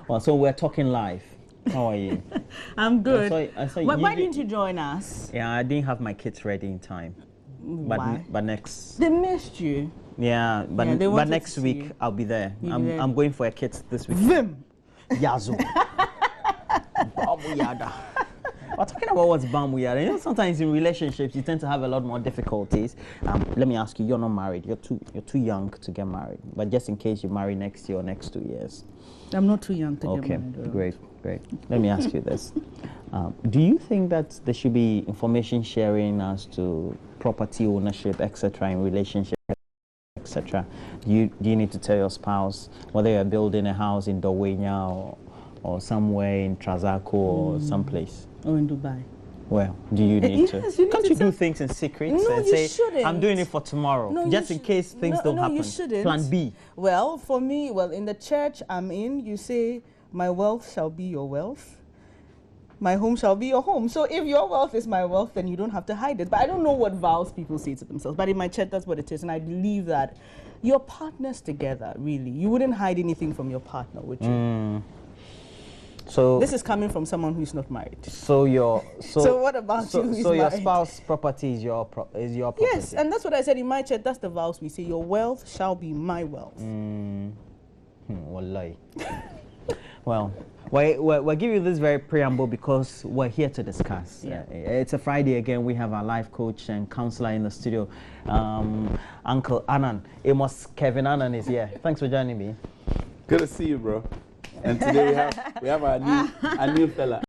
Well, so we're talking live. How are you? I'm good. Why didn't you join us? Yeah, I didn't have my kids ready in time. Why? But next. They missed you. Yeah, but next week I'll be there. I'm going for a kids this week. Vim. Yazo. Bamuyada. We're talking about what's bamuyada. You know, sometimes in relationships you tend to have a lot more difficulties. Let me ask you, you're not married. You're too young to get married. But just in case you marry next year or next 2 years. I'm not too young to get married. Okay, great. Let me ask you this. Do you think that there should be information sharing as to property ownership, etc., in relationships, etc.? Do you need to tell your spouse whether you're building a house in Dowenya or somewhere in Trazaco or someplace? Or in Dubai. Well, do you need to? Can't you do things in secret and say, shouldn't. I'm doing it for tomorrow, just in case things don't happen? You shouldn't. Plan B. Well, for me, in the church I'm in, you say, my wealth shall be your wealth. My home shall be your home. So if your wealth is my wealth, then you don't have to hide it. But I don't know what vows people say to themselves. But in my church, that's what it is. And I believe that your partners together, really, you wouldn't hide anything from your partner, would you? So this is coming from someone who's not married. So what about you? So your spouse's property is your property. Yes, and that's what I said in my church. That's the vows we say. Your wealth shall be my wealth. Wallahi. Well, we're giving you this very preamble because we're here to discuss. Yeah. It's a Friday again. We have our life coach and counselor in the studio, Uncle Annan. Kevin Annan is here. Thanks for joining me. Good to see you, bro. And today we have a new fella.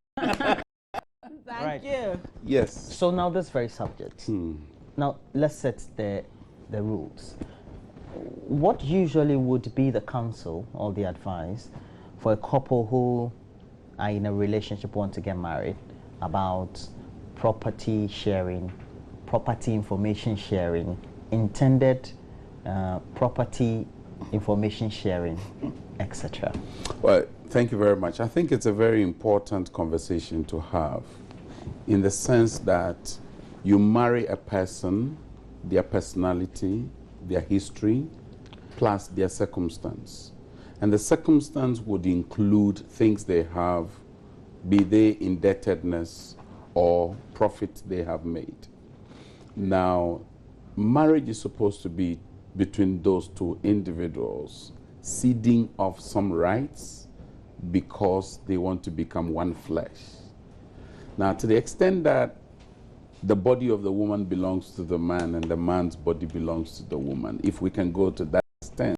Thank you. Yes. So now this very subject. Now let's set the rules. What usually would be the counsel or the advice for a couple who are in a relationship, want to get married, about property sharing, property information sharing, intended property information sharing, etc.? Well, thank you very much. I think it's a very important conversation to have, in the sense that you marry a person, their personality, their history, plus their circumstance. And the circumstance would include things they have, be they indebtedness or profit they have made. Now, marriage is supposed to be between those two individuals, ceding off some rights because they want to become one flesh. Now, to the extent that the body of the woman belongs to the man and the man's body belongs to the woman, if we can go to that extent,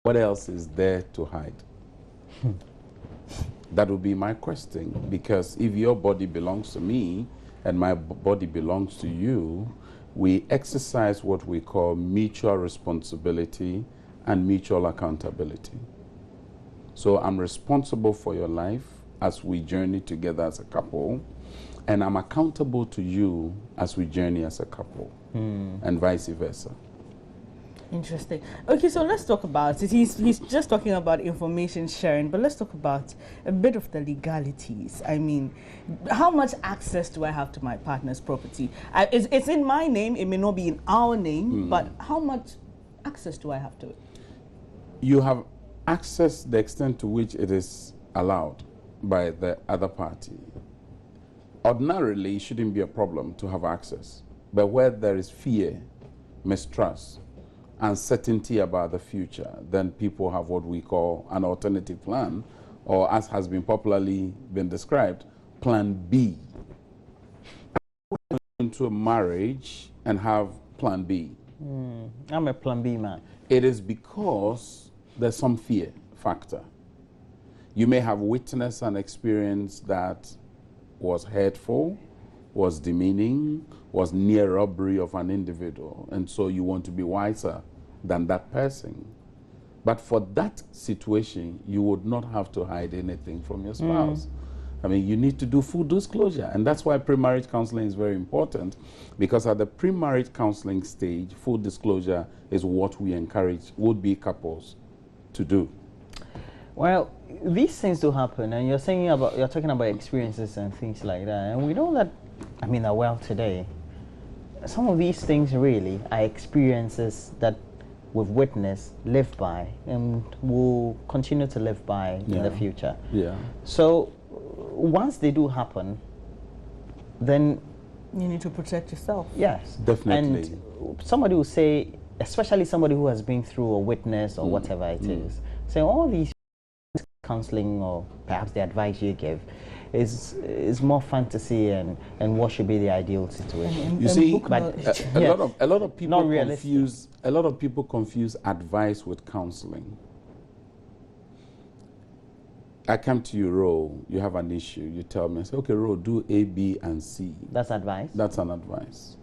what else is there to hide? That would be my question, because if your body belongs to me and my body belongs to you, we exercise what we call mutual responsibility and mutual accountability. So I'm responsible for your life as we journey together as a couple, and I'm accountable to you as we journey as a couple, and vice versa. Interesting. Okay, so let's talk about it. He's just talking about information sharing, but let's talk about a bit of the legalities. I mean, how much access do I have to my partner's property? It's in my name, it may not be in our name, but how much access do I have to it? You have access the extent to which it is allowed by the other party. Ordinarily, it shouldn't be a problem to have access, but where there is fear, mistrust, uncertainty about the future, then people have what we call an alternative plan, or as has been popularly been described, plan B. Into a marriage and have plan B. I'm a plan B man. It is because there's some fear factor. You may have witnessed an experience that was hurtful, was demeaning, was near robbery of an individual, and so you want to be wiser than that person. But for that situation, you would not have to hide anything from your spouse. I mean, you need to do full disclosure, and that's why pre-marriage counseling is very important, because at the pre-marriage counseling stage, full disclosure is what we encourage would-be couples to do. Well, these things do happen, and you're talking about experiences and things like that, and we know that, I mean, well, today, some of these things really are experiences that we've witnessed, live by, and will continue to live by in the future. Yeah. So once they do happen, then you need to protect yourself. yes, Definitely. And somebody will say, especially somebody who has been through a witness or whatever it is, saying all these counseling or perhaps the advice you give is more fantasy and what should be the ideal situation. You see, but a lot of people Not realistic. confuse advice with counseling. I come to you, Ro, you have an issue. You tell me, I say, okay, Ro, do A, B, and C. That's advice? That's an advice.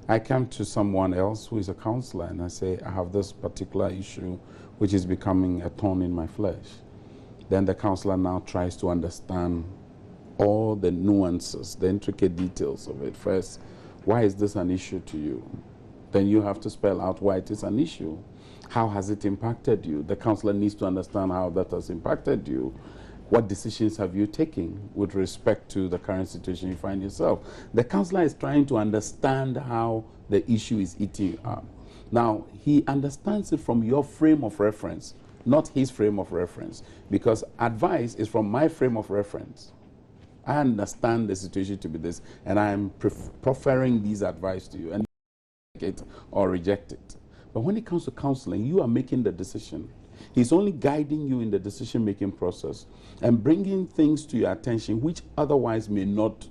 I come to someone else who is a counselor and I say, I have this particular issue which is becoming a thorn in my flesh. Then the counselor now tries to understand all the nuances, the intricate details of it. First, why is this an issue to you? Then you have to spell out why it is an issue. How has it impacted you? The counselor needs to understand how that has impacted you. What decisions have you taken with respect to the current situation you find yourself? The counselor is trying to understand how the issue is eating you up. Now, he understands it from your frame of reference, not his frame of reference, because advice is from my frame of reference. I understand the situation to be this, and I'm proffering these advice to you, and you take it or reject it. But when it comes to counseling, you are making the decision. He's only guiding you in the decision-making process and bringing things to your attention which otherwise may not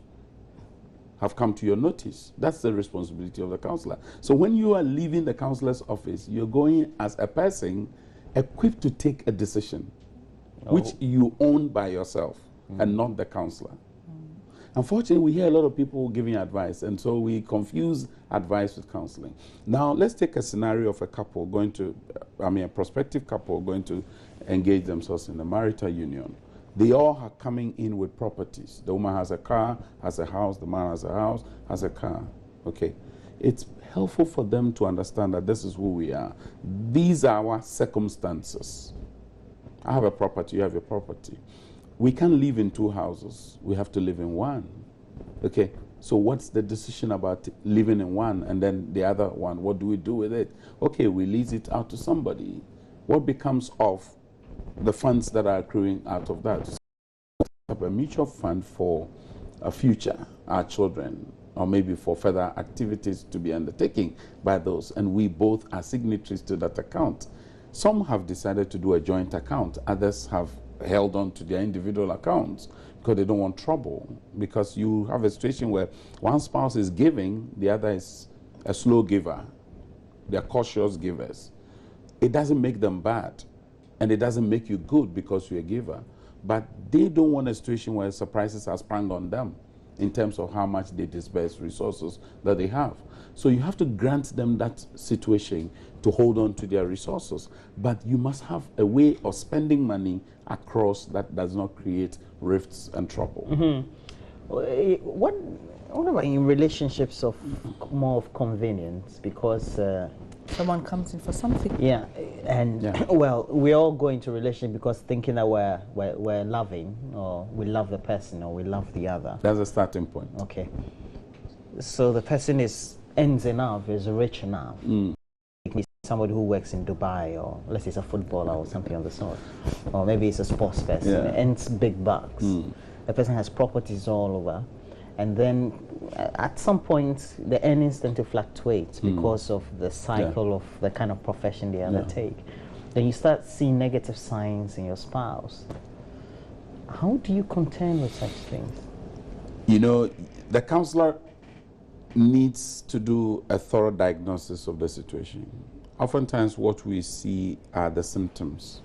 have come to your notice. That's the responsibility of the counselor. So when you are leaving the counselor's office, you're going as a person equipped to take a decision which you own by yourself and not the counselor. Unfortunately, we hear a lot of people giving advice, and so we confuse advice with counseling. Now, let's take a scenario of a couple going to, a prospective couple going to engage themselves in a marital union. They all are coming in with properties. The woman has a car, has a house, the man has a house, has a car. Okay. It's helpful for them to understand that this is who we are. These are our circumstances. I have a property, you have a property. We can't live in two houses. We have to live in one. Okay, so what's the decision about living in one and then the other one? What do we do with it? Okay, we lease it out to somebody. What becomes of the funds that are accruing out of that? So we have a mutual fund for a future, our children, or maybe for further activities to be undertaken by those. And we both are signatories to that account. Some have decided to do a joint account. Others have held on to their individual accounts because they don't want trouble. Because you have a situation where one spouse is giving, the other is a slow giver. They're cautious givers. It doesn't make them bad, and it doesn't make you good because you're a giver. But they don't want a situation where surprises are sprung on them in terms of how much they disperse resources that they have. So you have to grant them that situation to hold on to their resources. But you must have a way of spending money across that does not create rifts and trouble. What about in relationships of more of convenience? Because someone comes in for something. Yeah, and well, we all go into relationship because thinking that we're loving, or we love the person, or we love the other. That's a starting point. Okay. So the person ends enough, is rich enough. Somebody who works in Dubai, or let's say it's a footballer or something of the sort, or maybe it's a sports person, earns big bucks. The person has properties all over, and then at some point the earnings tend to fluctuate because of the cycle of the kind of profession they undertake. Then you start seeing negative signs in your spouse. How do you contend with such things? You know, the counselor needs to do a thorough diagnosis of the situation. Oftentimes what we see are the symptoms.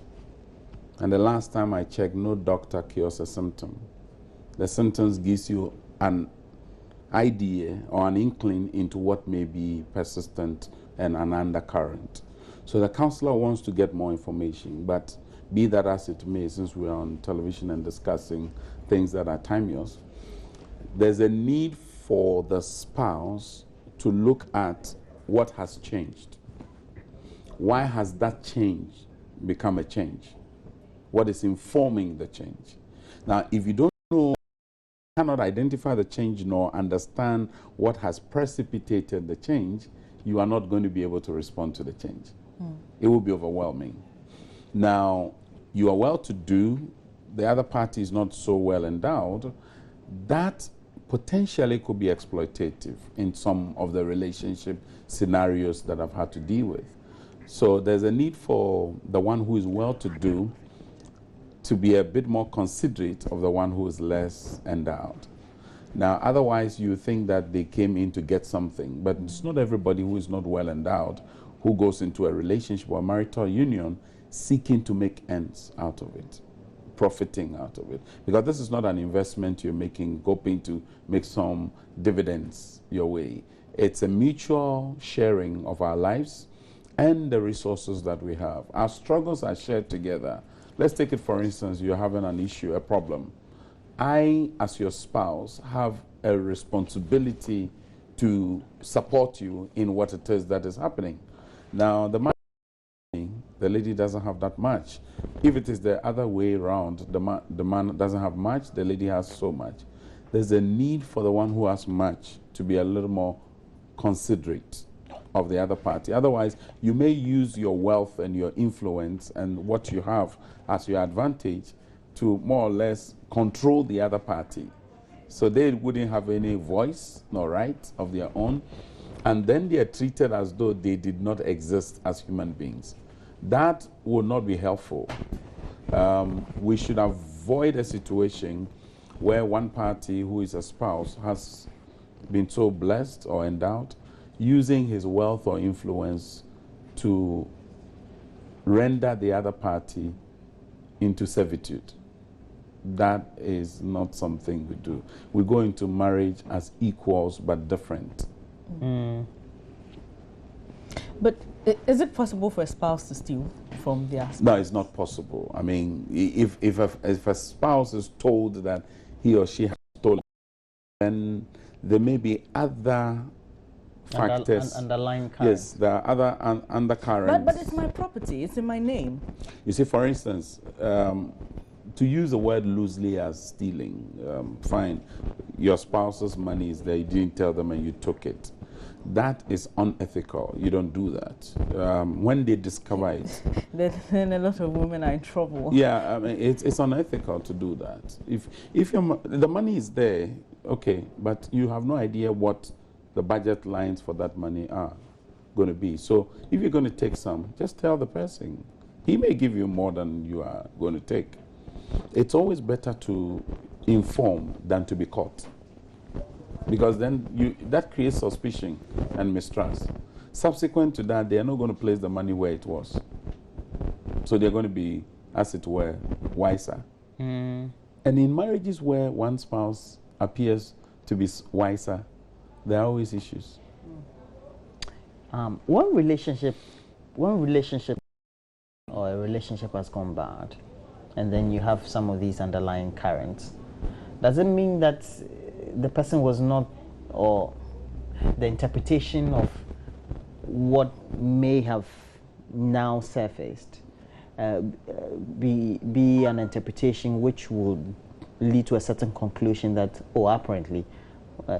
And the last time I checked, no doctor cures a symptom. The symptoms gives you an idea or an inkling into what may be persistent and an undercurrent. So the counselor wants to get more information, but be that as it may, since we're on television and discussing things that are timeless, there's a need for the spouse to look at what has changed. Why has that change become a change? What is informing the change? Now, if you don't know, cannot identify the change nor understand what has precipitated the change, you are not going to be able to respond to the change. It will be overwhelming. Now, you are well-to-do, the other party is not so well endowed, that potentially could be exploitative in some of the relationship scenarios that I've had to deal with. So there's a need for the one who is well-to-do to be a bit more considerate of the one who is less endowed. Now, otherwise, you think that they came in to get something, but it's not everybody who is not well endowed who goes into a relationship or a marital union seeking to make ends out of it, profiting out of it. Because this is not an investment you're making, hoping to make some dividends your way. It's a mutual sharing of our lives and the resources that we have. Our struggles are shared together. Let's take it, for instance, you're having an issue, a problem. I, as your spouse, have a responsibility to support you in what it is that is happening. Now, the lady doesn't have that much. If it is the other way around, the man doesn't have much, the lady has so much. There's a need for the one who has much to be a little more considerate of the other party. Otherwise, you may use your wealth and your influence and what you have as your advantage to more or less control the other party. So they wouldn't have any voice nor right of their own. And then they are treated as though they did not exist as human beings. That would not be helpful. We should avoid a situation where one party who is a spouse has been so blessed or endowed, using his wealth or influence to render the other party into servitude. That is not something we do. We go into marriage as equals but different. But is it possible for a spouse to steal from their spouse? No, it's not possible. I mean, if a spouse is told that he or she has stolen, then there may be other factors. Underlying currents. Yes, there are other undercurrents. But it's my property. It's in my name. You see, for instance, to use the word loosely as stealing, fine. Your spouse's money is there. You didn't tell them and you took it. That is unethical. You don't do that. When they discover it, then a lot of women are in trouble. yeah, I mean, it's unethical to do that. If the money is there, okay, but you have no idea what the budget lines for that money are going to be. So if you're going to take some, just tell the person. He may give you more than you are going to take. It's always better to inform than to be caught, because then that creates suspicion and mistrust. Subsequent to that, they are not going to place the money where it was. So they're going to be, as it were, wiser. And in marriages where one spouse appears to be wiser, there are always issues. One relationship or a relationship has gone bad, and then you have some of these underlying currents, does it mean that the person was not, or the interpretation of what may have now surfaced be an interpretation which would lead to a certain conclusion that, apparently,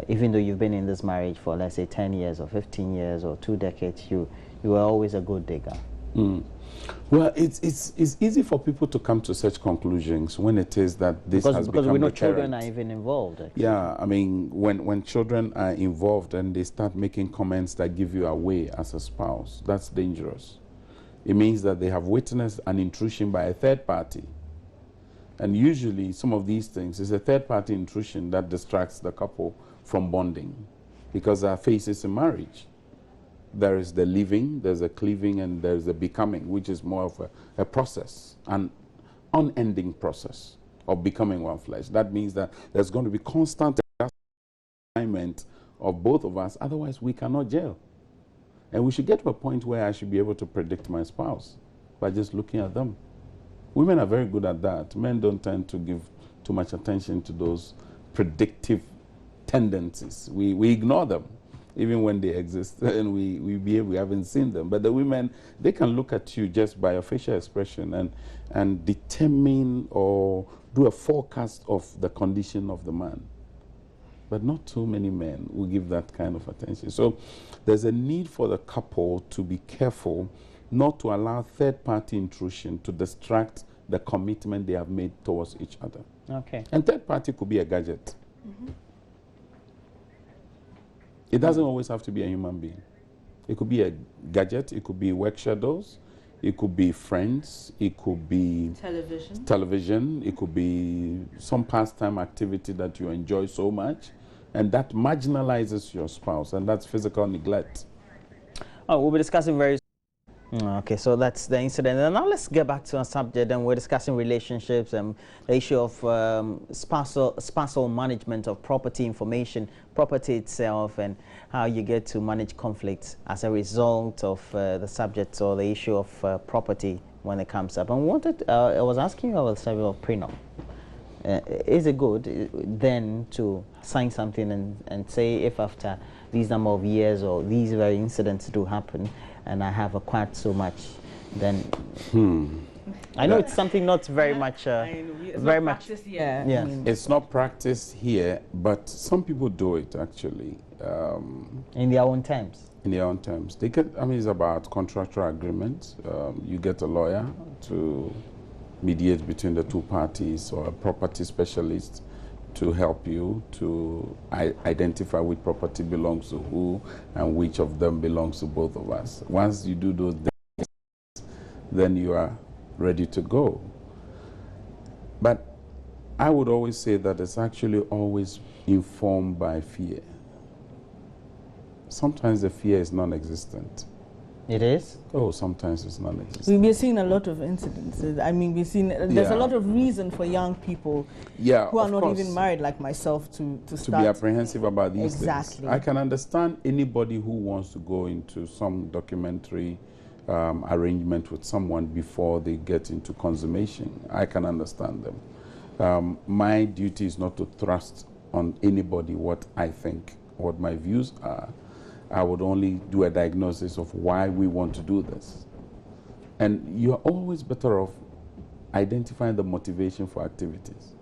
even though you've been in this marriage for, let's say, 10 years or 15 years or 2 decades, you were always a good digger? Well, it's easy for people to come to such conclusions when it is that this has become because we know recurrent. children are even involved. Actually. Yeah, I mean, when children are involved and they start making comments that give you away as a spouse, that's dangerous. It means that they have witnessed an intrusion by a third party. And usually some of these things is a third party intrusion that distracts the couple from bonding, because there are phases in marriage. There is the living, there's a cleaving, and there's the becoming, which is more of a process, an unending process of becoming one flesh. That means that there's going to be constant alignment of both of us, otherwise we cannot gel. And we should get to a point where I should be able to predict my spouse by just looking at them. Women are very good at that. Men don't tend to give too much attention to those predictive tendencies. We ignore them, even when they exist, and we behave we haven't seen them. But the women, they can look at you just by your facial expression and determine or do a forecast of the condition of the man. But not too many men will give that kind of attention. So there's a need for the couple to be careful not to allow third-party intrusion to distract the commitment they have made towards each other. Okay. And third party could be a gadget. It doesn't always have to be a human being. It could be a gadget, it could be work schedules, it could be friends, it could be television, it could be some pastime activity that you enjoy so much, and that marginalizes your spouse, and that's physical neglect. Oh, we'll be discussing very okay, so that's the incident. And now let's get back to our subject, and we're discussing relationships and the issue of spousal management of property information, property itself, and how you get to manage conflicts as a result of the subject or the issue of property when it comes up. And I was asking you about the subject of prenup. Is it good then to sign something and say, if after these number of years or these very incidents do happen and I have acquired so much, then I know it's something not very much very much It's not practiced here, but some people do it actually in their own terms. In their own terms, they get. I mean, it's about contractual agreement. You get a lawyer to mediate between the two parties, or a property specialist to help you to identify which property belongs to who and which of them belongs to both of us. Once you do those things, then you are ready to go. But I would always say that it's actually always informed by fear. Sometimes the fear is non-existent. It is? Oh, sometimes it's non-existent. We've seen a lot of incidents. I mean, we've seen, there's a lot of reason for young people who are not even married like myself to start. Be apprehensive about these things. Exactly. I can understand anybody who wants to go into some documentary arrangement with someone before they get into consummation. I can understand them. My duty is not to thrust on anybody what I think, what my views are. I would only do a diagnosis of why we want to do this. And you're always better off identifying the motivation for activities.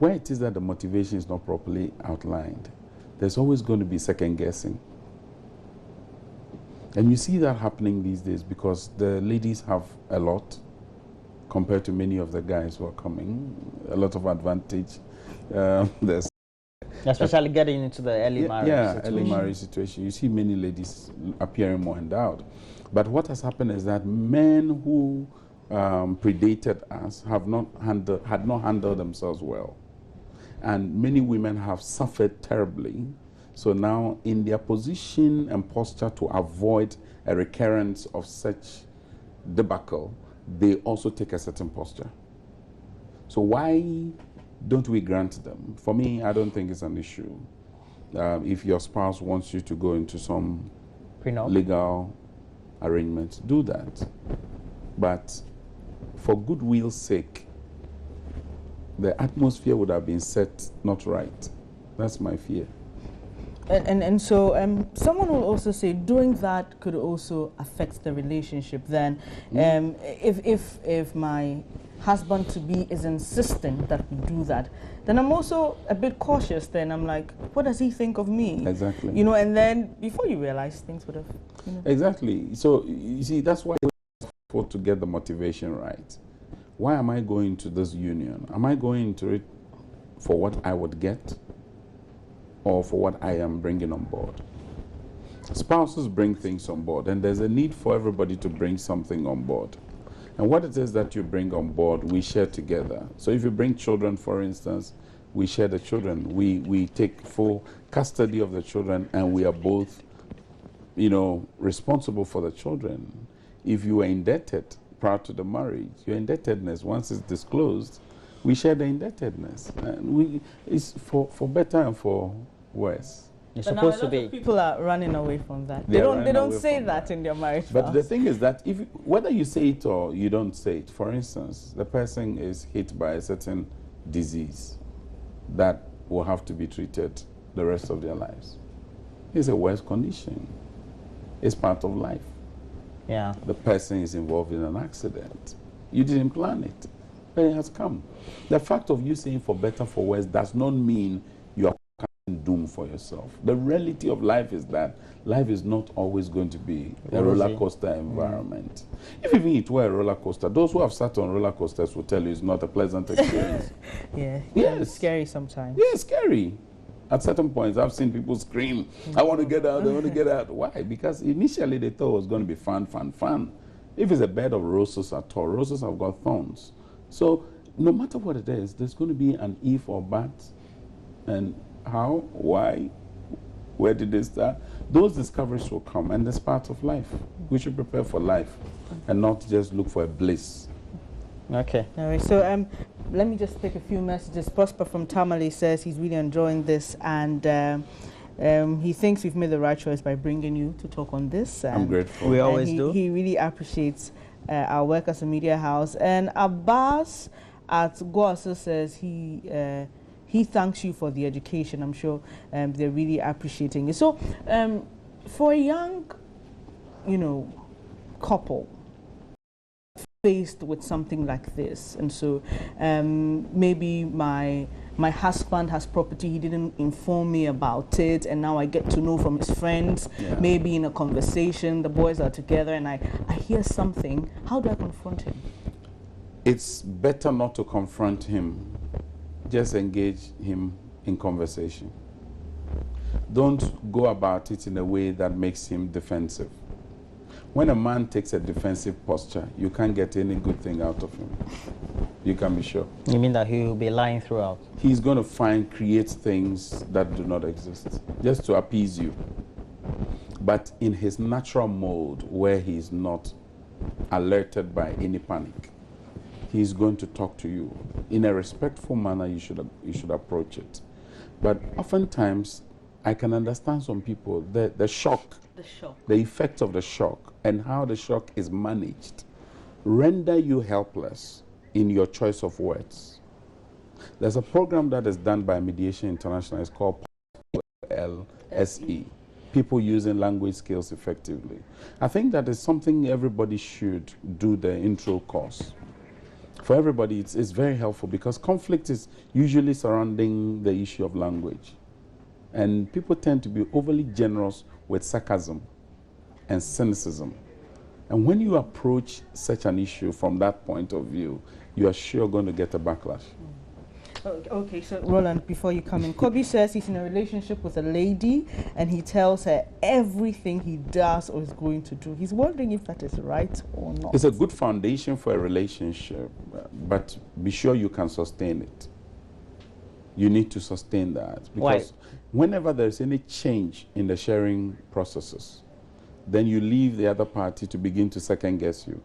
Where it is that the motivation is not properly outlined, there's always going to be second guessing. And you see that happening these days because the ladies have a lot compared to many of the guys who are coming, a lot of advantage. There's especially getting into the early marriage situation. Early marriage situation. You see many ladies appearing more endowed. But what has happened is that men who predated us had not handled themselves well. And many women have suffered terribly. So now in their position and posture to avoid a recurrence of such debacle, they also take a certain posture. So why don't we grant them? For me, I don't think it's an issue. If your spouse wants you to go into some legal arrangement, do that. But for goodwill's sake, the atmosphere would have been set not right. That's my fear. And so someone will also say doing that could also affect the relationship then. If my husband-to-be is insistent that we do that, then I'm also a bit cautious then. I'm like, what does he think of me? Exactly. You know, and then before you realize things would have, you know. Exactly. So, you see, that's why it's important to get the motivation right. Why am I going to this union? Am I going to it for what I would get or for what I am bringing on board? Spouses bring things on board, and there's a need for everybody to bring something on board. And what it is that you bring on board, we share together. So if you bring children, for instance, we share the children. We take full custody of the children, and we are both, you know, responsible for the children. If you are indebted prior to the marriage, your indebtedness, once it's disclosed, we share the indebtedness. And it's for better and for worse. It's supposed to be. People are running away from that. They don't say that in their marriage. But the thing is that whether you say it or you don't say it, for instance, the person is hit by a certain disease that will have to be treated the rest of their lives. It's a worse condition. It's part of life. Yeah. The person is involved in an accident. You didn't plan it, but it has come. The fact of you saying for better, for worse, does not mean you are doom for yourself. The reality of life is that life is not always going to be a roller coaster environment. If even it were a roller coaster, those who have sat on roller coasters will tell you it's not a pleasant experience. Yeah, Yes. it's scary sometimes. Yeah, it's scary. At certain points, I've seen people scream, I want to get out, I want to get out. Why? Because initially they thought it was going to be fun, fun, fun. If it's a bed of roses at all, roses have got thorns. So no matter what it is, there's going to be an if or but. And how, why, where did they start? Those discoveries will come, and that's part of life. We should prepare for life and not just look for a bliss. Okay. All right, so let me just take a few messages. Prosper from Tamale says he's really enjoying this, and he thinks we've made the right choice by bringing you to talk on this. I'm grateful. We always do. He really appreciates our work as a media house. And Abbas at Goaso says he thanks you for the education. I'm sure they're really appreciating it. So for a young, couple faced with something like this, and so maybe my husband has property, he didn't inform me about it, and now I get to know from his friends, maybe in a conversation, the boys are together, and I hear something. How do I confront him? It's better not to confront him. Just engage him in conversation. Don't go about it in a way that makes him defensive. When a man takes a defensive posture, you can't get any good thing out of him. You can be sure. You mean that he will be lying throughout? He's going to create things that do not exist, just to appease you. But in his natural mode, where he's not alerted by any panic, he's going to talk to you in a respectful manner. You should approach it. But oftentimes, I can understand some people, the shock, the effect of the shock, and how the shock is managed, render you helpless in your choice of words. There's a program that is done by Mediation International. It's called LSE. People using language skills effectively. I think that is something everybody should do the intro course. For everybody, it's very helpful because conflict is usually surrounding the issue of language. And people tend to be overly generous with sarcasm and cynicism. And when you approach such an issue from that point of view, you are sure going to get a backlash. Okay, so Roland, before you come in, Kobe says he's in a relationship with a lady and he tells her everything he does or is going to do. He's wondering if that is right or not. It's a good foundation for a relationship, but be sure you can sustain it. You need to sustain that. Because whenever there's any change in the sharing processes, then you leave the other party to begin to second guess you.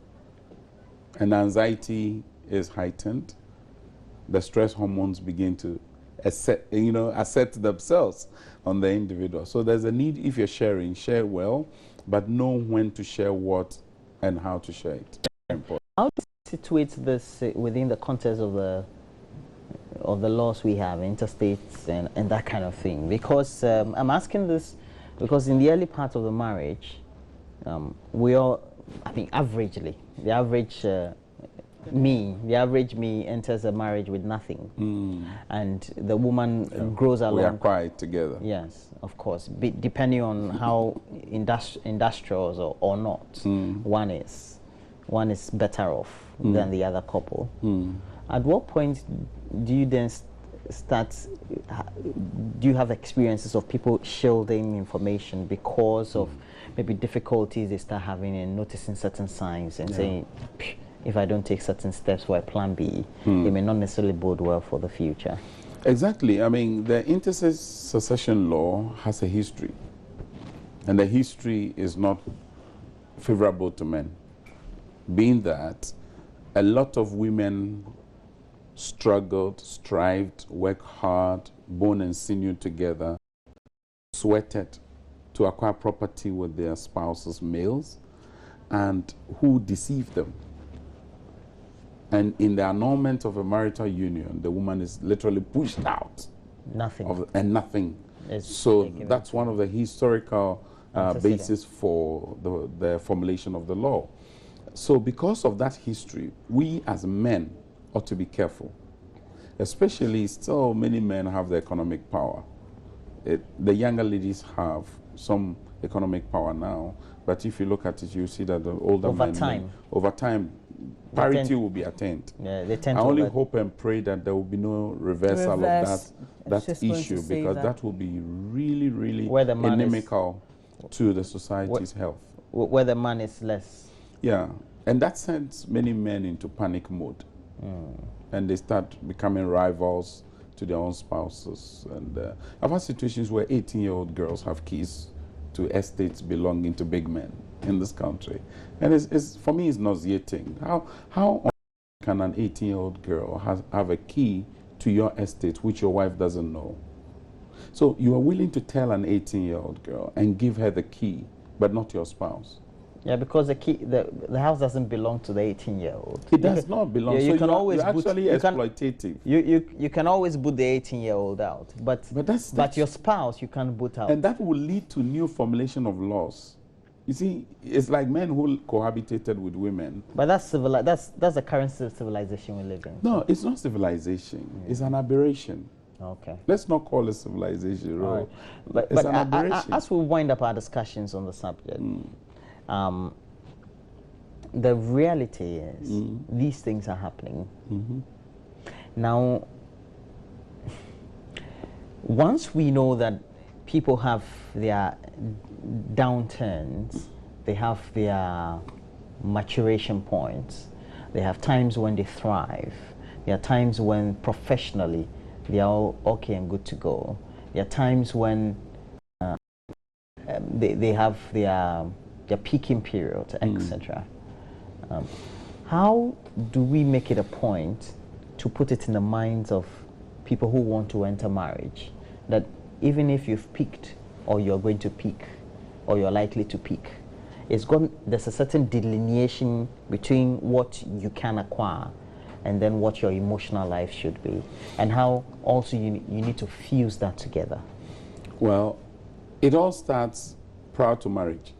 And anxiety is heightened. The stress hormones begin to assert themselves on the individual. So there's a need, if you're sharing, share well, but know when to share what and how to share it. How do you situate this within the context of the laws we have, interstates and that kind of thing? Because I'm asking this because in the early part of the marriage, we all, I think averagely, the average me enters a marriage with nothing, and the woman grows along. We acquire it together. Yes, of course, depending on how industrial or not one is better off than the other couple. At what point do you then start? Do you have experiences of people shielding information because of maybe difficulties they start having and noticing certain signs and saying, if I don't take certain steps for a plan B, it may not necessarily bode well for the future? Exactly. I mean, the interstate succession law has a history, and the history is not favorable to men, being that a lot of women struggled, strived, worked hard, bone and sinew together, sweated to acquire property with their spouses, males, and who deceived them. And in the annulment of a marital union, the woman is literally pushed out. Nothing. And nothing. So that's one of the historical basis for the formulation of the law. So because of that history, we as men ought to be careful. Especially, so many men have the economic power. the younger ladies have some economic power now, but if you look at it, you see that the older over time, parity will be attained. Yeah, they tend I to only hope and pray that there will be no reversal of that issue, because that will be really, really inimical to the society's health. Where the man is less. Yeah, and that sends many men into panic mode. And they start becoming rivals to their own spouses. And I've had situations where 18-year-old girls have keys to estates belonging to big men in this country. And it's for me, it's nauseating. How can an 18-year-old girl have a key to your estate which your wife doesn't know? So you are willing to tell an 18-year-old girl and give her the key, but not your spouse. Yeah, because the house doesn't belong to the 18-year-old. It does not belong. Yeah, so you're actually exploitative. You can always boot the 18-year-old out, but your spouse you can't boot out. And that will lead to new formulation of laws. You see, it's like men who cohabitated with women. But that's the current civilization we live in. No, it's not civilization. It's an aberration. Okay. Let's not call it civilization. Right. But an aberration. As we wind up our discussions on the subject, the reality is these things are happening. Now, once we know that people have their downturns, they have their maturation points, they have times when they thrive, there are times when professionally they are all okay and good to go, there are times when they have their peaking period, etc. How do we make it a point to put it in the minds of people who want to enter marriage that even if you've peaked or you're going to peak or you're likely to peak, there's a certain delineation between what you can acquire and then what your emotional life should be, and how also you need to fuse that together? Well, it all starts prior to marriage.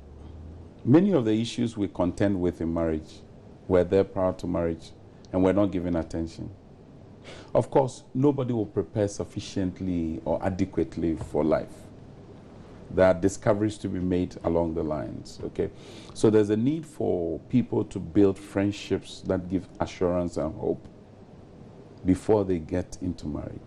Many of the issues we contend with in marriage were there prior to marriage, and we're not given attention. Of course, nobody will prepare sufficiently or adequately for life. There are discoveries to be made along the lines, okay? So there's a need for people to build friendships that give assurance and hope before they get into marriage.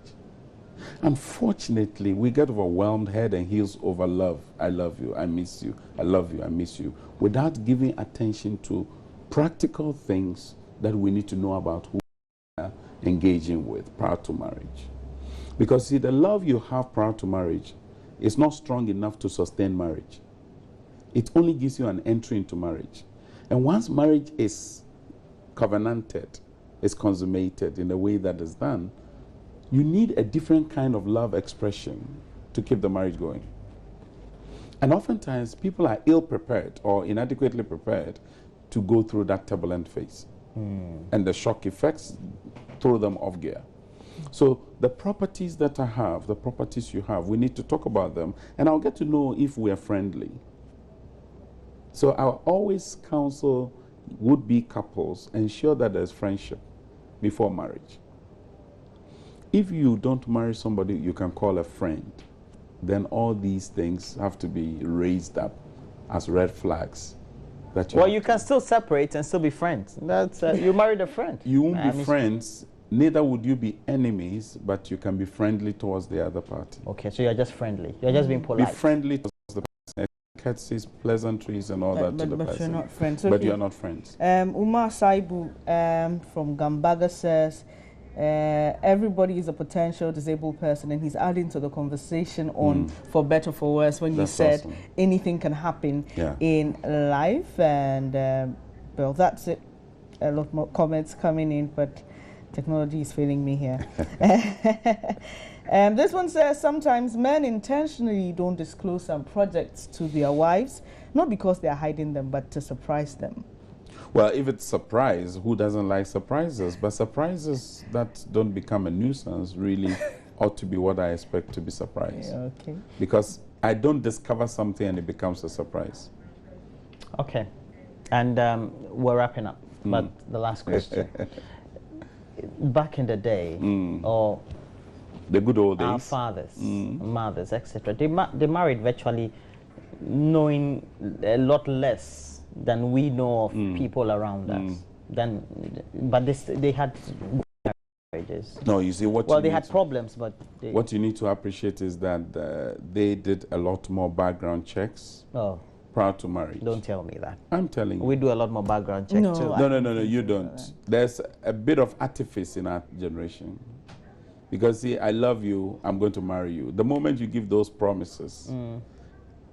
Unfortunately, we get overwhelmed head and heels over love. I love you, I miss you, I love you, I miss you, without giving attention to practical things that we need to know about who we are engaging with prior to marriage. Because see, the love you have prior to marriage is not strong enough to sustain marriage. It only gives you an entry into marriage. And once marriage is covenanted, is consummated in a way that is done, you need a different kind of love expression to keep the marriage going. And oftentimes, people are ill-prepared or inadequately prepared to go through that turbulent phase. And the shock effects throw them off gear. So the properties that I have, the properties you have, we need to talk about them, and I'll get to know if we are friendly. So I'll always counsel would-be couples, ensure that there's friendship before marriage. If you don't marry somebody you can call a friend, then all these things have to be raised up as red flags. Well, you can still separate and still be friends. That's you married a friend. You won't be friends. Neither would you be enemies, but you can be friendly towards the other party. Okay, so you're just friendly. You're just being polite. Be friendly towards the person. Courtesies, pleasantries, and all that to the person. But you're not friends. But you're not friends. Umar Saibu from Gambaga says, everybody is a potential disabled person, and he's adding to the conversation on for better for worse when you said awesome. Anything can happen in life. And well, that's it. A lot more comments coming in, but technology is failing me here. This one says, sometimes men intentionally don't disclose some projects to their wives, not because they are hiding them, but to surprise them. Well, if it's surprise, who doesn't like surprises? But surprises that don't become a nuisance really ought to be what I expect to be surprise. Yeah, okay. Because I don't discover something and it becomes a surprise. Okay. And we're wrapping up. But the last question. Back in the day, or The good old days. Our fathers, mothers, etc. They married virtually knowing a lot less than we know of people around us. But they had marriages. No, you see what. Well, they had problems, but what you need to appreciate is that they did a lot more background checks prior to marriage. Don't tell me that. I'm telling you. We do a lot more background checks too. No, you don't. There's a bit of artifice in our generation. Because, see, I love you, I'm going to marry you. The moment you give those promises,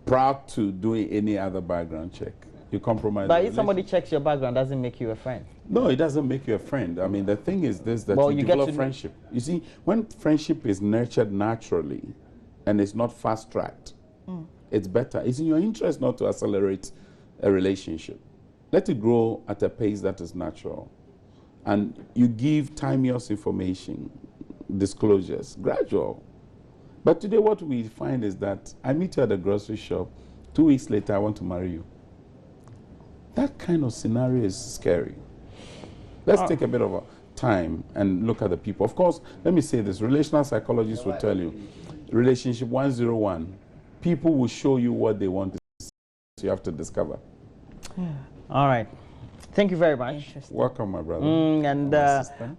prior to doing any other background check, you compromise. But if somebody checks your background, doesn't make you a friend. No, it doesn't make you a friend. I mean, the thing is this, that you develop friendship. You see, when friendship is nurtured naturally and it's not fast-tracked, it's better. It's in your interest not to accelerate a relationship. Let it grow at a pace that is natural. And you give timeous information, disclosures, gradual. But today what we find is that I meet you at the grocery shop, 2 weeks later I want to marry you. That kind of scenario is scary. Let's take a bit of a time and look at the people. Of course, let me say this, relational psychologists will tell you, relationship 101, people will show you what they want to see, so you have to discover. All right. Thank you very much. Welcome, my brother. And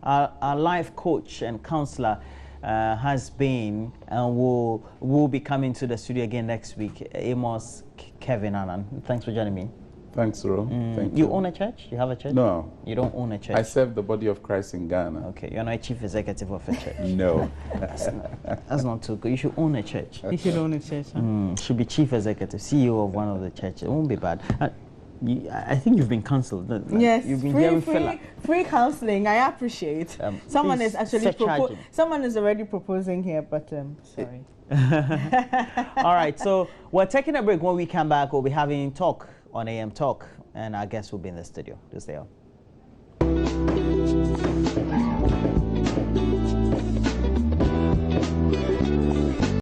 our life coach and counselor has been and will be coming to the studio again next week, Amos Kevin Annan. Thanks for joining me. Thanks, Ro. Thank you. You own a church? You have a church? No. You don't own a church? I serve the body of Christ in Ghana. Okay, you're not a chief executive of a church. No. That's not too good. You should own a church. You should own a church. Huh? Should be chief executive, CEO of one of the churches. It won't be bad. I think you've been cancelled. Yes, you've been free counseling. I appreciate. Someone is actually someone is already proposing here, but sorry. All right, so we're taking a break. When we come back, we'll be having talk on AM Talk, and our guests will be in the studio. Do stay on.